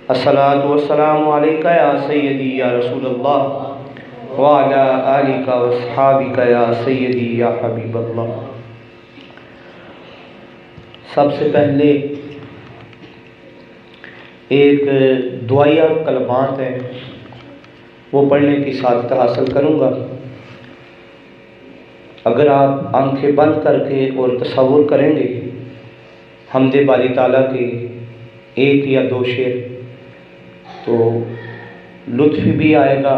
الصلاۃ والسلام علیکہ یا سیدی یا رسول اللہ وعلی آلک واصحابک یا سیدی یا حبیب اللہ۔ سب سے پہلے ایک دعائیہ کلمات ہیں، وہ پڑھنے کی سعادت حاصل کروں گا۔ اگر آپ آنکھیں بند کر کے اور تصور کریں گے حمد باری تعالیٰ کے ایک یا دو شعر، تو لطف بھی آئے گا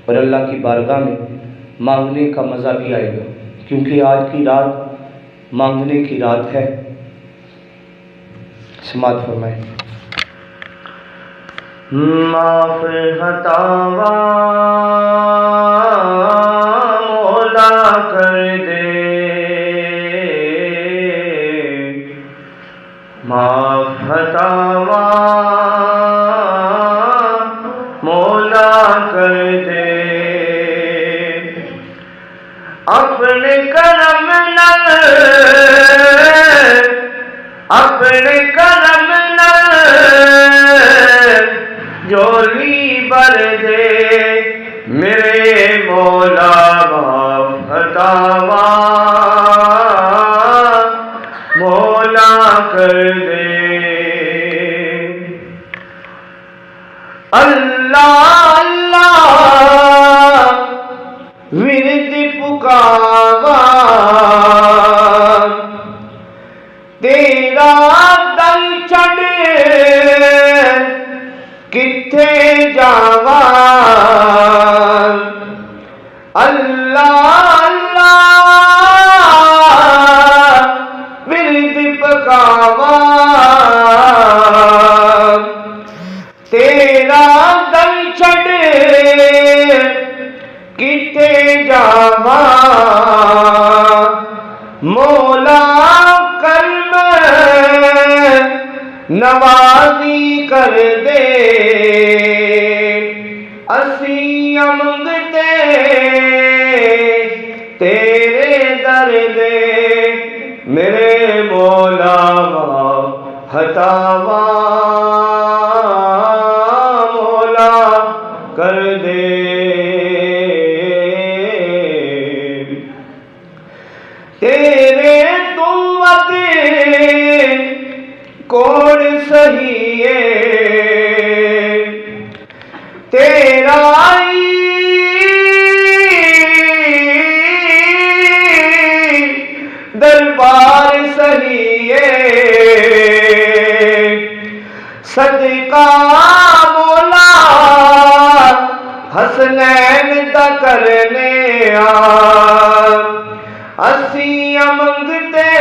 اور اللہ کی بارگاہ میں مانگنے کا مزہ بھی آئے گا، کیونکہ آج کی رات مانگنے کی رات ہے۔ سماعت فرمائیں۔ معاف خطاواں مولا کر دے، معاف خطاواں مولا کر دے، اپنے کرم نال اپنے کرم جولی بھر دے، میرے مولا معاف خطاواں مولا کر دے۔ اللہ اللہ ورد پکاواں، تیرا دل چھڑ کتھے جاواں، اللہ اللہ ورد پکاواں، تیرا دل چھڑ کتھے جاواں، مولا کرم نوازی کر دے، اسی منگتے تیرے در دے، میرے مولا معاف خطاواں مولا کر دے۔ تیرے توت کوڑ سہی ہے، تیرا دربار سہی ہے، صدقہ مولا حسنین دا کرنے اسی منگتے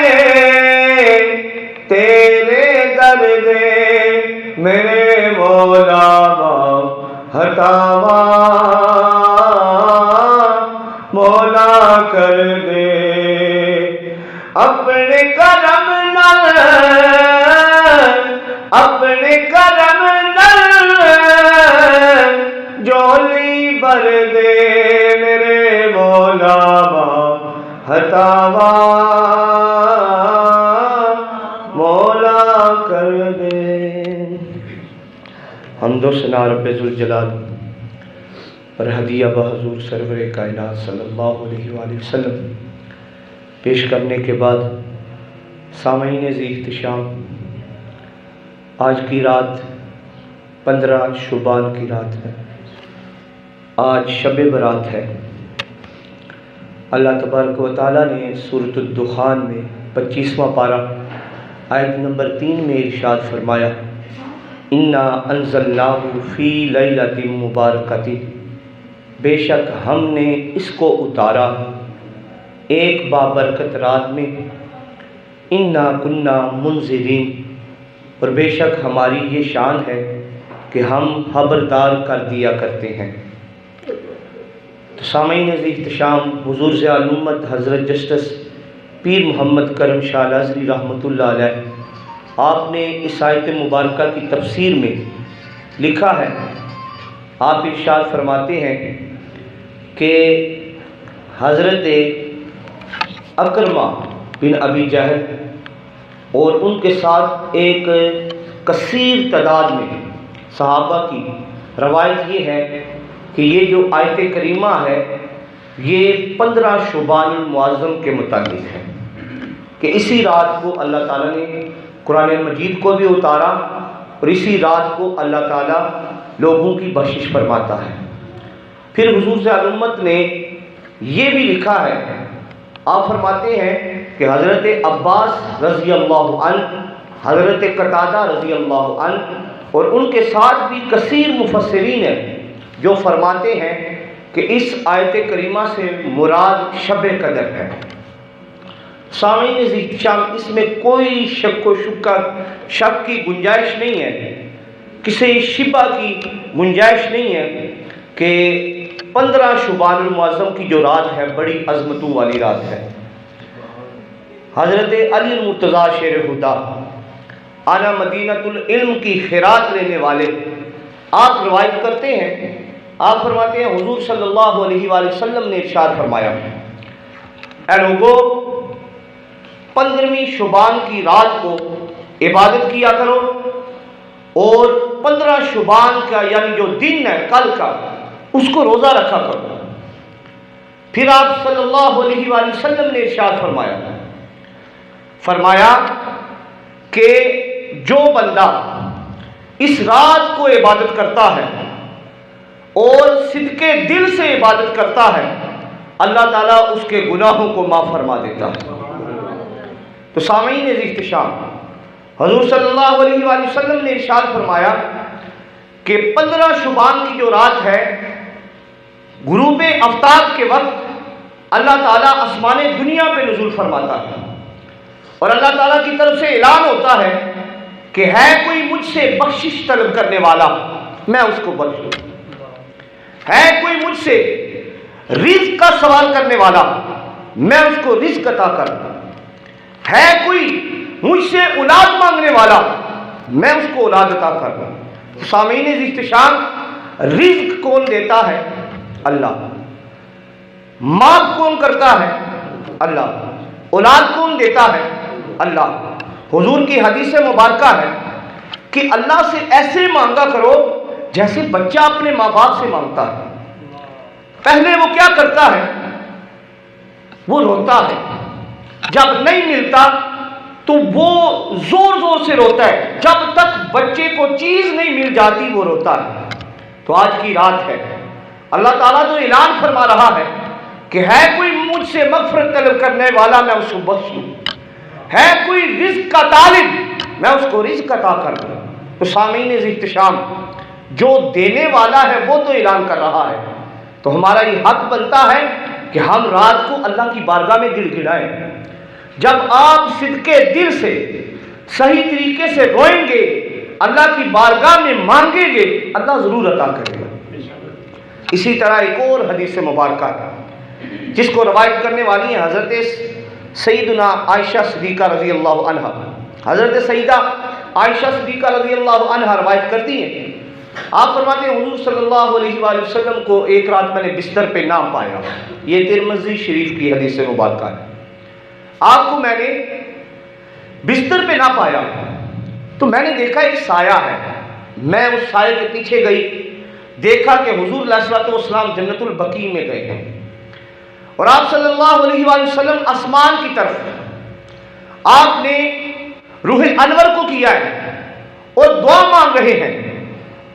تیرے در دے، میرے مولا معاف خطاواں مولا کر دے، اپنے کرم نال اپنے کرم نال جولی بھر دے، میرے مولا معاف خطاواں مولا کر دے۔ حمد و ثنا رب ذوالجلال اور ہدیہ بحضور سرور کائنات صلی اللہ علیہ وآلہ وسلم پیش کرنے کے بعد سامعین ذی احتشام، آج کی رات 15 شعبان کی رات ہے، آج شب برات ہے۔ اللہ تبارک و تعالیٰ نے سورۃ الدخان میں 25واں پارہ آیت نمبر 3 میں ارشاد فرمایا، اِنَّا أَنزَلْنَاهُ فِي لَيْلَةٍ مُبَارَكَةٍ، بے شک ہم نے اس کو اتارا ایک بابرکت رات میں، اِنَّا كُنَّا مُنذِرِينَ، اور بے شک ہماری یہ شان ہے کہ ہم خبردار کر دیا کرتے ہیں۔ تو سامعین ذی احتشام، حضور ضیاء الامت حضرت جسٹس پیر محمد کرم شاہ الازہری رحمۃ اللہ علیہ، آپ نے اس آیت مبارکہ کی تفسیر میں لکھا ہے، آپ ارشاد فرماتے ہیں کہ حضرت اکرمہ بن ابی جہل اور ان کے ساتھ ایک کثیر تعداد میں صحابہ کی روایت یہ ہے کہ یہ جو آیت کریمہ ہے یہ 15 شعبان المعظم کے متعلق ہے کہ اسی رات کو اللہ تعالیٰ نے قرآن مجید کو بھی اتارا اور اسی رات کو اللہ تعالیٰ لوگوں کی بخشش فرماتا ہے۔ پھر حضور صلی اللہ علیہ وسلم نے یہ بھی لکھا ہے، آپ فرماتے ہیں کہ حضرت عباس رضی اللہ عنہ، حضرت قتادہ رضی اللہ عنہ اور ان کے ساتھ بھی کثیر مفسرین ہیں جو فرماتے ہیں کہ اس آیت کریمہ سے مراد شب قدر ہے۔ سامعین ذیشام، اس میں کوئی شک و شک کی گنجائش نہیں ہے، کسی شبہ کی گنجائش نہیں ہے کہ 15 شعبان المعظم کی جو رات ہے بڑی عظمتوں والی رات ہے۔ حضرت علی المرتضیٰ شیر خدا اعلی مدینۃ العلم کی خیرات لینے والے آپ روایت کرتے ہیں، آپ فرماتے ہیں حضور صلی اللہ علیہ وآلہ وسلم نے ارشاد فرمایا، اے لوگو 15ویں شعبان کی رات کو عبادت کیا کرو اور 15 شعبان کا یعنی جو دن ہے کل کا اس کو روزہ رکھا کرو۔ پھر آپ صلی اللہ علیہ وآلہ وسلم نے ارشاد فرمایا کہ جو بندہ اس رات کو عبادت کرتا ہے اور صدقے دل سے عبادت کرتا ہے اللہ تعالیٰ اس کے گناہوں کو معاف فرما دیتا ہے۔ تو سامعین احتشام، حضور صلی اللہ علیہ وآلہ وسلم نے ارشاد فرمایا کہ 15 شعبان کی جو رات ہے غروب آفتاب کے وقت اللہ تعالیٰ آسمان دنیا پہ نزول فرماتا ہے اور اللہ تعالیٰ کی طرف سے اعلان ہوتا ہے کہ ہے کوئی مجھ سے بخشش طلب کرنے والا میں اس کو بخشوں، ہے کوئی مجھ سے رزق کا سوال کرنے والا میں اس کو رزق عطا کروں، ہے کوئی مجھ سے اولاد مانگنے والا میں اس کو اولاد عطا کروں۔ سامعین احتشام، رزق کون دیتا ہے؟ اللہ۔ معاف کون کرتا ہے؟ اللہ۔ اولاد کون دیتا ہے؟ اللہ۔ حضور کی حدیث مبارکہ ہے کہ اللہ سے ایسے مانگا کرو جیسے بچہ اپنے ماں باپ سے مانگتا ہے۔ پہلے وہ کیا کرتا ہے؟ وہ روتا ہے، جب نہیں ملتا تو وہ زور زور سے روتا ہے، جب تک بچے کو چیز نہیں مل جاتی وہ روتا ہے۔ تو آج کی رات ہے، اللہ تعالیٰ تو اعلان فرما رہا ہے کہ ہے کوئی مجھ سے مغفرت طلب کرنے والا میں اس کو بخشوں، ہے کوئی رزق کا طالب میں اس کو رزق عطا کر دوں۔ تو سامعین احتشام، جو دینے والا ہے وہ تو اعلان کر رہا ہے، تو ہمارا یہ حق بنتا ہے کہ ہم رات کو اللہ کی بارگاہ میں گڑ گڑائیں۔ جب آپ صدقے دل سے صحیح طریقے سے روئیں گے، اللہ کی بارگاہ میں مانگیں گے، اللہ ضرور عطا کرے گا۔ اسی طرح ایک اور حدیث مبارکہ جس کو روایت کرنے والی ہیں حضرت سیدنا عائشہ صدیقہ رضی اللہ عنہ، حضرت سیدہ عائشہ صدیقہ رضی اللہ عنہ روایت کرتی ہیں، آپ فرماتے ہیں حضور صلی اللہ علیہ وآلہ وسلم کو ایک رات میں نے بستر پہ نہ پایا، یہ ترمذی شریف کی حدیث مبارکہ ہے، آپ کو میں نے بستر پہ نہ پایا تو میں نے دیکھا ایک سایہ ہے، میں اس سائے کے پیچھے گئی، دیکھا کہ حضور علیہ الصلوۃ والسلام جنت البقیع میں گئے ہیں اور آپ صلی اللہ علیہ وآلہ وسلم آسمان کی طرف آپ نے روح انور کو کیا ہے اور دعا مانگ رہے ہیں۔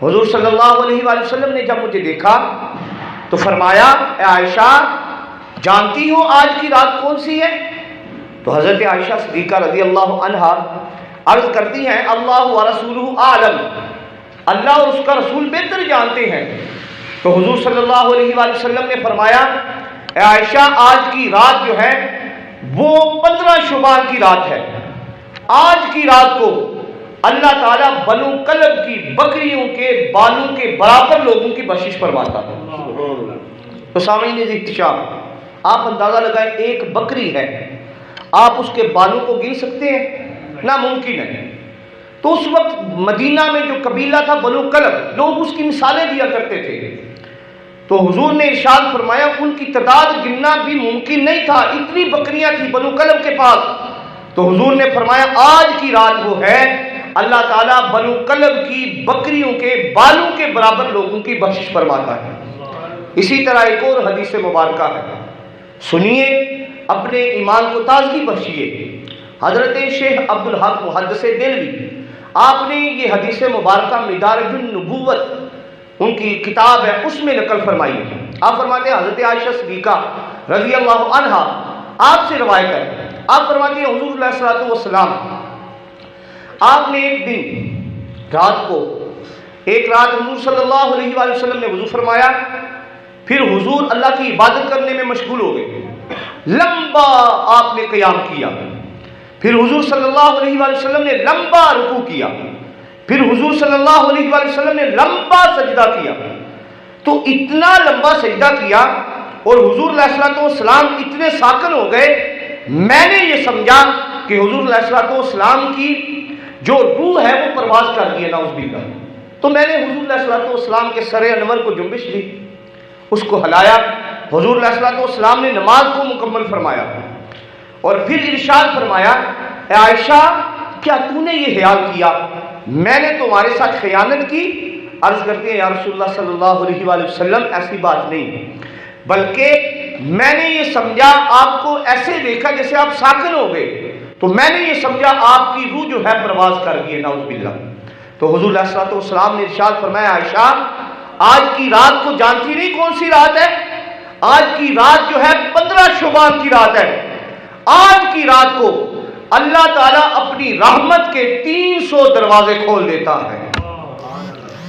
حضور صلی اللہ علیہ وآلہ وسلم نے جب مجھے دیکھا تو فرمایا، اے عائشہ جانتی ہو آج کی رات کون سی ہے؟ تو حضرت عائشہ صدیقہ رضی اللہ عنہا عرض کرتی ہیں، اللہ ورسولہ اعلم، اللہ اور اس کا رسول بہتر جانتے ہیں۔ تو حضور صلی اللہ علیہ وآلہ وسلم نے فرمایا، اے عائشہ آج کی رات جو ہے وہ 15 شعبان کی رات ہے، آج کی رات کو اللہ تعالیٰ بنو کلب کی بکریوں کے بالوں کے برابر لوگوں کی بخشش فرماتا ہے۔ تو سامعین احتشام، آپ اندازہ لگائیں ایک بکری ہے، آپ اس کے بالوں کو گن سکتے ہیں؟ ناممکن ہے۔ تو اس وقت مدینہ میں جو قبیلہ تھا بنو کلب، لوگ اس کی مثالیں دیا کرتے تھے، تو حضور نے ارشاد فرمایا ان کی تعداد گننا بھی ممکن نہیں تھا، اتنی بکریاں تھیں بنو کلب کے پاس۔ تو حضور نے فرمایا آج کی رات وہ ہے، اللہ تعالیٰ بنو کلب کی بکریوں کے بالوں کے برابر لوگوں کی بخشش فرماتا ہے۔ اسی طرح ایک اور حدیث مبارکہ ہے، سنیے، اپنے ایمان کو تازگی بخشیے۔ حضرت شیخ عبدالحق محدث دہلوی، آپ نے یہ حدیث مبارکہ مدارج النبوت ان کی کتاب ہے، اس میں نقل فرمائی ہے۔ آپ فرماتے ہیں حضرت عائشہ صدیقہ رضی اللہ عنہا آپ سے روایت ہے، آپ فرماتے ہیں حضور علیہ الصلوۃ والسلام آپ نے ایک دن ایک رات حضور صلی اللہ علیہ وآلہ وسلم نے وضو فرمایا، پھر حضور اللہ کی عبادت کرنے میں مشغول ہو گئے، لمبا آپ نے قیام کیا، پھر حضور صلی اللہ علیہ وآلہ وسلم نے لمبا رکوع کیا، پھر حضور صلی اللہ علیہ وآلہ وسلم نے لمبا سجدہ کیا۔ تو اتنا لمبا سجدہ کیا اور حضور علیہ الصلوۃ والسلام اتنے ساکن ہو گئے، میں نے یہ سمجھا کہ حضور علیہ الصلوۃ والسلام کی جو روح ہے وہ پرواز کر دی ہے، نعوذ باللہ۔ تو میں نے حضور علیہ الصلوۃ والسلام کے سر انور کو جنبش دی، اس کو ہلایا، حضور علیہ الصلوۃ والسلام نے نماز کو مکمل فرمایا اور پھر ارشاد فرمایا، اے عائشہ کیا تو نے یہ خیال کیا میں نے تمہارے ساتھ خیانت کی؟ عرض کرتے ہیں یا رسول اللہ صلی اللہ علیہ وآلہ وسلم ایسی بات نہیں، بلکہ میں نے یہ سمجھا آپ کو ایسے دیکھا جیسے آپ ساکن ہو گئے، تو میں نے یہ سمجھا آپ کی روح جو ہے پرواز کر گئی ہے، نعوذ باللہ۔ تو حضور علیہ الصلوۃ والسلام نے ارشاد فرمایا، عائشہ آج کی رات کو جانتی نہیں کون سی رات ہے؟ آج کی رات جو ہے 15 شعبان کی رات ہے۔ آج کی رات کو اللہ تعالیٰ اپنی رحمت کے 300 دروازے کھول دیتا ہے،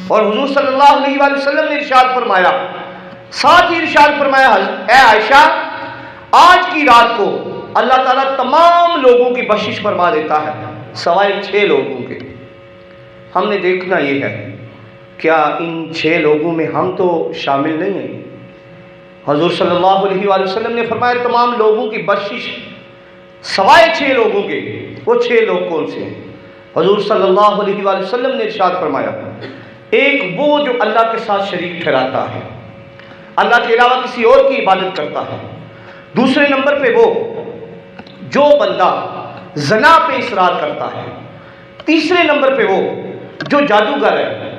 اور حضور صلی اللہ علیہ وآلہ وسلم نے ارشاد فرمایا، ساتھ ہی ارشاد فرمایا، اے عائشہ آج کی رات کو اللہ تعالیٰ تمام لوگوں کی بخشش فرما دیتا ہے سوائے 6 لوگوں کے۔ ہم نے دیکھنا یہ ہے کیا ان 6 لوگوں میں ہم تو شامل نہیں ہیں؟ حضور صلی اللہ علیہ وآلہ وسلم نے فرمایا تمام لوگوں کی بخشش سوائے 6 لوگوں کے۔ وہ 6 لوگ کون سے ہیں؟ حضور صلی اللہ علیہ وآلہ وسلم نے ارشاد فرمایا، ایک وہ جو اللہ کے ساتھ شریک ٹھہراتا ہے، اللہ کے علاوہ کسی اور کی عبادت کرتا ہے۔ دوسرے نمبر پہ وہ جو بندہ زنا پہ اصرار کرتا ہے۔ تیسرے نمبر پہ وہ جو جادوگر ہے۔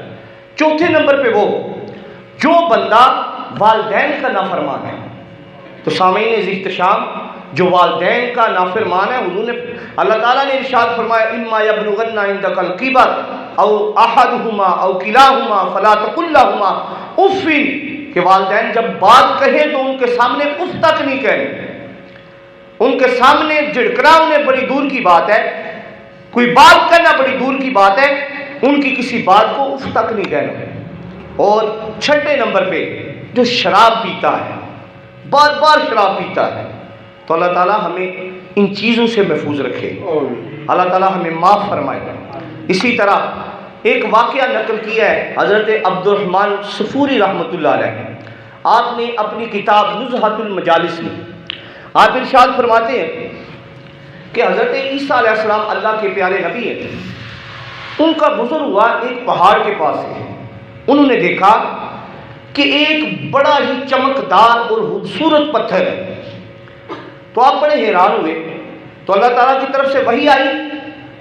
چوتھے نمبر پہ وہ جو بندہ والدین کا نافرمان ہے۔ تو سامعین احتشام، جو والدین کا نافرمان ہے، حضور نے اللہ تعالیٰ نے ارشاد فرمایا، اما یبلغن عندک الکبر او احدہما او کلاہما فلا تقل لہما اف، کہ والدین جب بات کہیں تو ان کے سامنے اف تک نہیں کہنے، ان کے سامنے جھڑکنا انہیں بڑی دور کی بات ہے، کوئی بات کرنا بڑی دور کی بات ہے، ان کی کسی بات کو اف تک نہیں کہنا۔ اور چھٹے نمبر پہ جو شراب پیتا ہے، بار بار شراب پیتا ہے، تو اللہ تعالیٰ ہمیں ان چیزوں سے محفوظ رکھے، اللہ تعالیٰ ہمیں معاف فرمائے۔ اسی طرح ایک واقعہ نقل کیا ہے حضرت عبد الرحمن صفوری رحمۃ اللہ علیہ، آپ نے اپنی کتاب نزہۃ المجالس میں آپ ارشاد فرماتے ہیں کہ حضرت عیسیٰ علیہ السلام اللہ کے پیارے نبی ہیں، ان کا گزر ہوا ایک پہاڑ کے پاس ہے، انہوں نے دیکھا کہ ایک بڑا ہی چمکدار اور خوبصورت پتھر ہے، تو آپ بڑے حیران ہوئے، تو اللہ تعالیٰ کی طرف سے وحی آئی،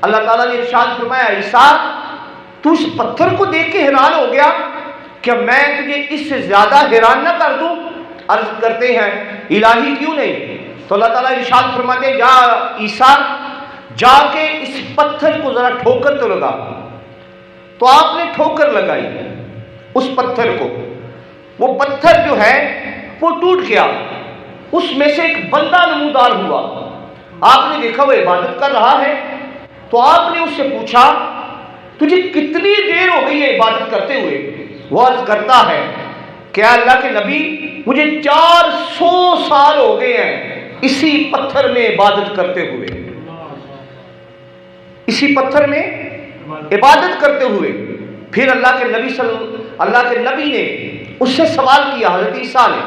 اللہ تعالیٰ نے ارشاد فرمایا، عیسیٰ تو اس پتھر کو دیکھ کے حیران ہو گیا، کیا میں تجھے اس سے زیادہ حیران نہ کر دوں؟ عرض کرتے ہیں الہی کیوں نہیں؟ تو اللہ تعالیٰ ارشاد فرماتے ہیں، جا عیسیٰ جا کے اس پتھر کو ذرا ٹھوکر تو لگا۔ تو آپ نے ٹھوکر لگائی اس پتھر کو، وہ پتھر جو ہے وہ ٹوٹ گیا، اس میں سے ایک بندہ نمودار ہوا، آپ نے دیکھا وہ عبادت کر رہا ہے، تو آپ نے اس سے پوچھا تجھے کتنی دیر ہو گئی ہے عبادت کرتے ہوئے؟ وہ عرض کرتا ہے کہ اللہ کے نبی مجھے 400 سال ہو گئے ہیں اسی پتھر میں عبادت کرتے ہوئے، اسی پتھر میں عبادت کرتے ہوئے۔ پھر اللہ کے نبی نے اس سے سوال کیا، حضرت عیسیٰ نے،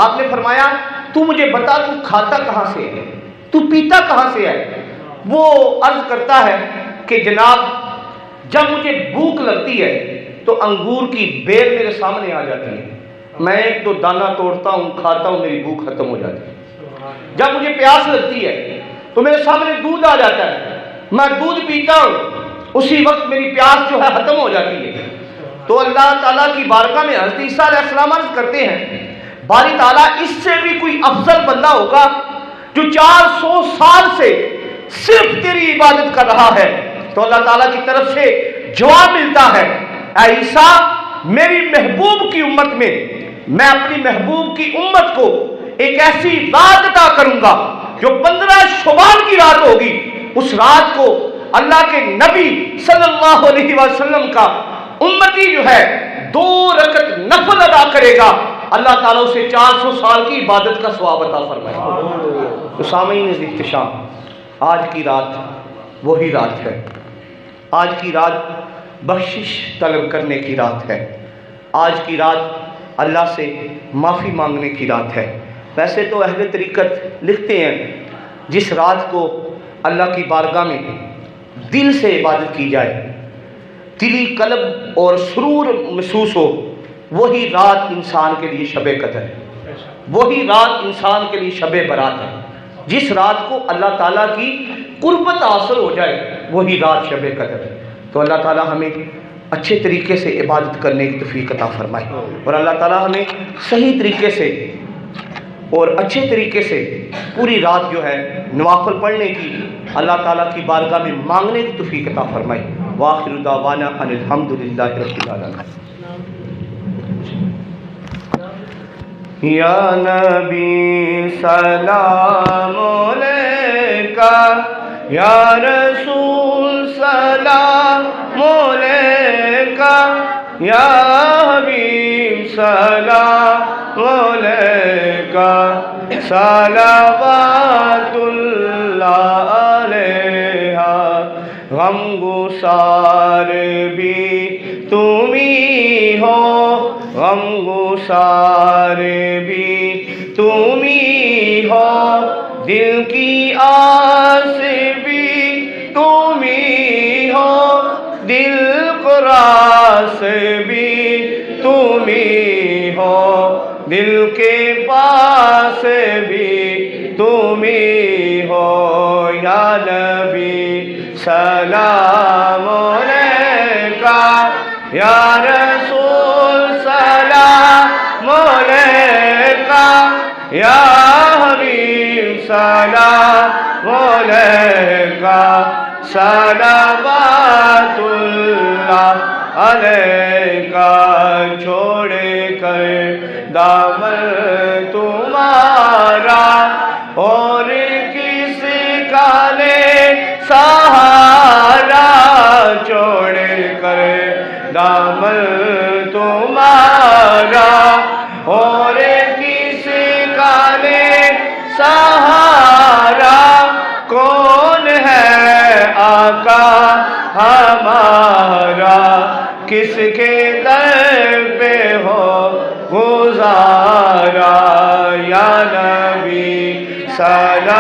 آپ نے فرمایا تو مجھے بتا تو کھاتا کہاں سے ہے، تو پیتا کہاں سے ہے؟ وہ عرض کرتا ہے کہ جناب جب مجھے بھوک لگتی ہے تو انگور کی بیل میرے سامنے آ جاتی ہے، میں ایک دو دانہ توڑتا ہوں، کھاتا ہوں، میری بھوک ختم ہو جاتی ہے۔ جب مجھے پیاس لگتی ہے تو میرے سامنے دودھ آ جاتا ہے، میں دودھ پیتا ہوں، اسی وقت میری پیاس جو ہے ختم ہو جاتی ہے۔ تو اللہ تعالیٰ کی بارگاہ میں حضرت عیسیٰ علیہ السلام عرض کرتے ہیں باری تعالیٰ اس سے بھی کوئی افضل بندہ ہوگا جو 400 سال سے صرف تیری عبادت کر رہا ہے۔ تو اللہ تعالیٰ کی طرف سے جواب ملتا ہے، اے عیسیٰ میری محبوب کی امت میں اپنی محبوب کی امت کو ایک ایسی رات عطا کروں گا جو 15 شعبان کی رات ہوگی۔ اس رات کو اللہ کے نبی صلی اللہ علیہ وسلم کا امتی جو ہے 2 رکعت نفل ادا کرے گا، اللہ تعالیٰ اسے 400 سال کی عبادت کا ثواب عطا فرمائے گا۔ تو سامعین احتشام، آج کی رات وہی رات ہے۔ آج کی رات بخشش طلب کرنے کی رات ہے۔ آج کی رات اللہ سے معافی مانگنے کی رات ہے۔ ویسے تو اہل طریقت لکھتے ہیں جس رات کو اللہ کی بارگاہ میں دل سے عبادت کی جائے، دلی قلب اور سرور محسوس ہو، وہی رات انسان کے لیے شب قدر ہے، وہی رات انسان کے لیے شب برات ہے۔ جس رات کو اللہ تعالیٰ کی قربت حاصل ہو جائے وہی رات شب قدر ہے۔ تو اللہ تعالیٰ ہمیں اچھے طریقے سے عبادت کرنے کی توفیق عطا فرمائے، اور اللہ تعالیٰ ہمیں صحیح طریقے سے اور اچھے طریقے سے پوری رات جو ہے نوافل پڑھنے کی اللہ تعالیٰ کی بارگاہ میں مانگنے کی توفیق عطا فرمائے۔ وآخر دعوانا ان الحمد للہ رب العالمین۔ یا نبی سلام علیکہ، یا رسول سلام علیکہ، یا حبیب سلام علیکہ، صلوات اللہ علیہ، غم گسار بھی تم ہی ہو، غم گسار بھی تم ہی ہو، دل کی آس بھی تم ہی ہو، دل کو راس بھی تم ہی ہو، دل کے پاس بھی تم ہی ہو۔ یا نبی سلام علیکہ، یا رسول سلام علیکہ، یا حبیب سلام علیکہ، صلوات اللہ علیکہ۔ چھوڑ کر دامن تمہارا اور کس کا لے سہارا، چھوڑ کر دامن تمہارا اور کس کا لے سہارا، کون ہے آقا ہمارا، کس کے در پہ ہو گزارا۔ یا نبی سلام